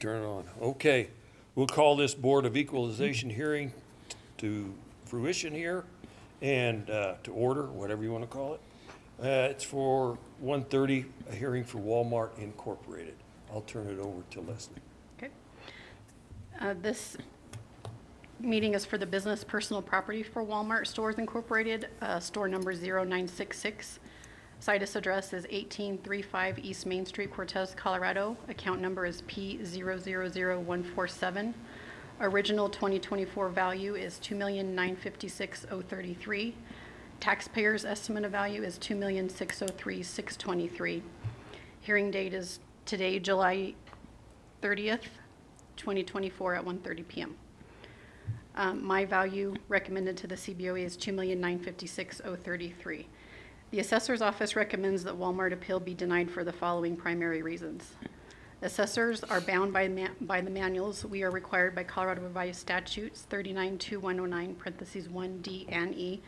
Turn it on. Okay, we'll call this Board of Equalization hearing to fruition here and to order, whatever you want to call it. It's for 1:30, a hearing for Walmart Incorporated. I'll turn it over to Leslie. Okay. This meeting is for the business personal property for Walmart Stores Incorporated, store number 0966. Situs address is 1835 East Main Street, Cortez, Colorado. Account number is P000147. Original 2024 value is $2,956,033. Taxpayers' estimate of value is $2,603,623. Hearing date is today, July 30th, 2024 at 1:30 p.m. My value recommended to the CBOE is $2,956,033. The assessor's office recommends that Walmart appeal be denied for the following primary reasons. Assessors are bound by the manuals. We are required by Colorado Revised Statutes 392109 parentheses 1D and E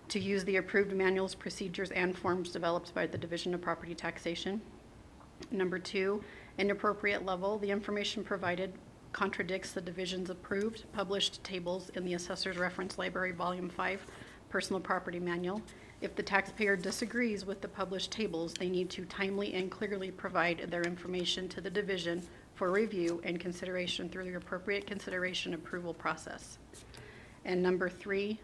to use the approved manuals, procedures, and forms developed by the Division of Property Taxation. Number two, inappropriate level. The information provided contradicts the division's approved published tables in the Assessor's Reference Library Volume 5 Personal Property Manual. If the taxpayer disagrees with the published tables, they need to timely and clearly provide their information to the division for review and consideration through the appropriate consideration approval process. And number three,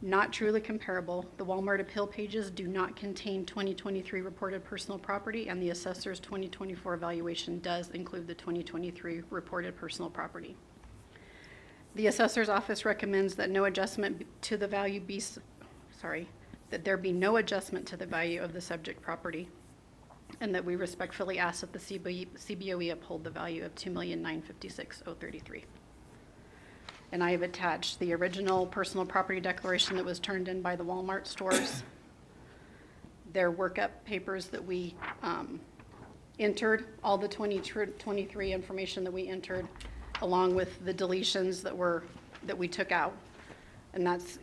not truly comparable. The Walmart appeal pages do not contain 2023 reported personal property, and the assessor's 2024 evaluation does include the 2023 reported personal property. The assessor's office recommends that no adjustment to the value that there be no adjustment to the value of the subject property, and that we respectfully ask that the CBOE uphold the value of $2,956,033. And I have attached the original personal property declaration that was turned in by the Walmart stores, their workup papers that we entered, all the 2023 information that we entered, along with the deletions that we took out. And that's,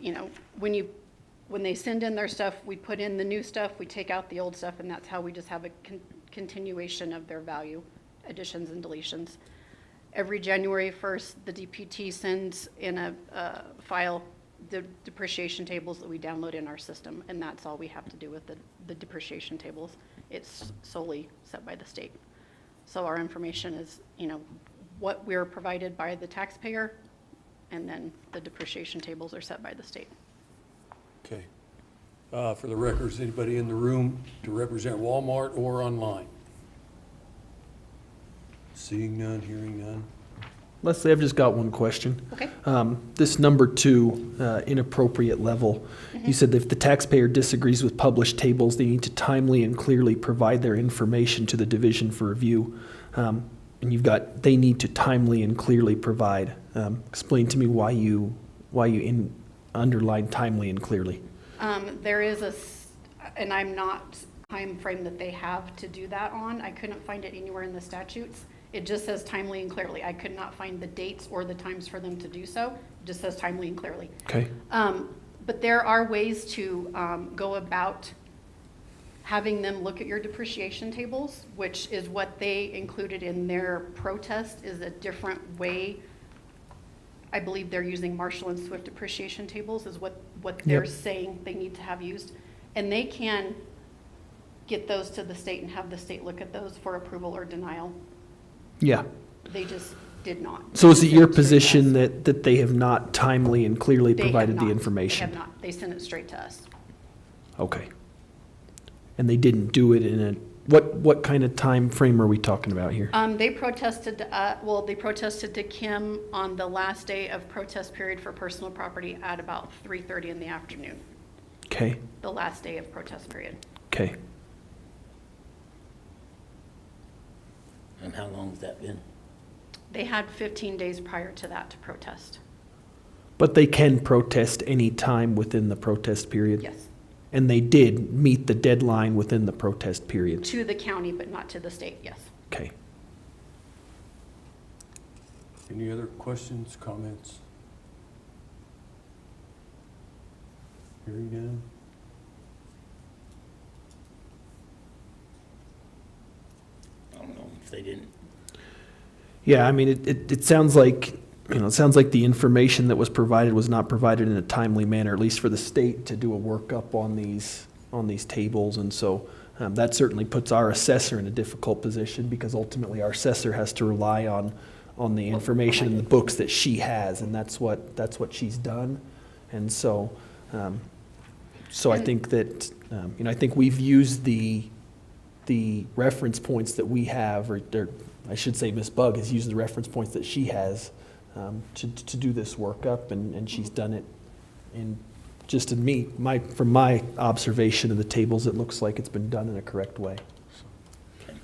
when they send in their stuff, we put in the new stuff, we take out the old stuff, and that's how we just have a continuation of their value, additions and deletions. Every January 1st, the DPT sends in a file the depreciation tables that we download in our system, and that's all we have to do with the depreciation tables. It's solely set by the state. So our information is, what we're provided by the taxpayer, and then the depreciation tables are set by the state. Okay. For the records, anybody in the room to represent Walmart or online? Seeing none, hearing none. Leslie, I've just got one question. Okay. This number 2, inappropriate level, you said that if the taxpayer disagrees with published tables, they need to timely and clearly provide their information to the division for review. And you've got, they need to timely and clearly provide. Explain to me why you underline timely and clearly. There is and I'm not time frame that they have to do that on. I couldn't find it anywhere in the statutes. It just says timely and clearly. I could not find the dates or the times for them to do so. It just says timely and clearly. Okay. But there are ways to go about having them look at your depreciation tables, which is what they included in their protest, is a different way. I believe they're using Marshall and Swift depreciation tables is what they're saying they need to have used. And they can get those to the state and have the state look at those for approval or denial. Yeah. They just did not. So is it your position that they have not timely and clearly They provided have the not. information? They have not. They sent it straight to us. Okay. And they didn't do it in a, what kind of time frame are we talking about here? They protested, they protested to Kim on the last day of protest period for personal property at about 3:30 in the afternoon. Okay. The last day of protest period. Okay. And how long has that been? They had 15 days prior to that to protest. But they can protest any time within the protest period? Yes. And they did meet the deadline within the protest period? To the county, but not to the state, yes. Okay. Any other questions, comments? Hearing none. I don't know if they didn't. Yeah, I mean, it sounds like, it sounds like the information that was provided was not provided in a timely manner, at least for the state to do a workup on these tables. And so that certainly puts our assessor in a difficult position, because ultimately our assessor has to rely on the information in the books that she has, and that's what she's done. And so, I think that, I think we've used the reference points that we have, or I should say Ms. Bug has used the reference points that she has to do this workup, and she's done it in, just in from my observation of the tables, it looks like it's been done in a correct way. Okay.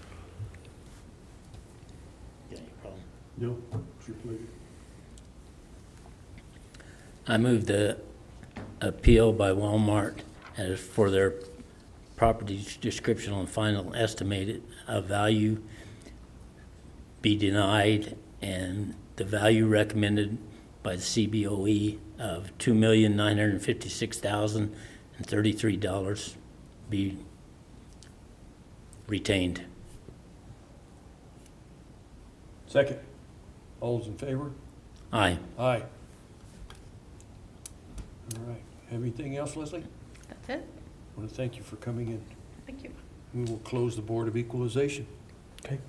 Got any problem? No, it's your pleasure. I move the appeal by Walmart as for their property description on final estimated value be denied, and the value recommended by the CBOE of $2,956,033 be retained. Second. All those in favor? Aye. Aye. All right. Anything else, Leslie? That's it. I want to thank you for coming in. Thank you. We will close the Board of Equalization. Okay.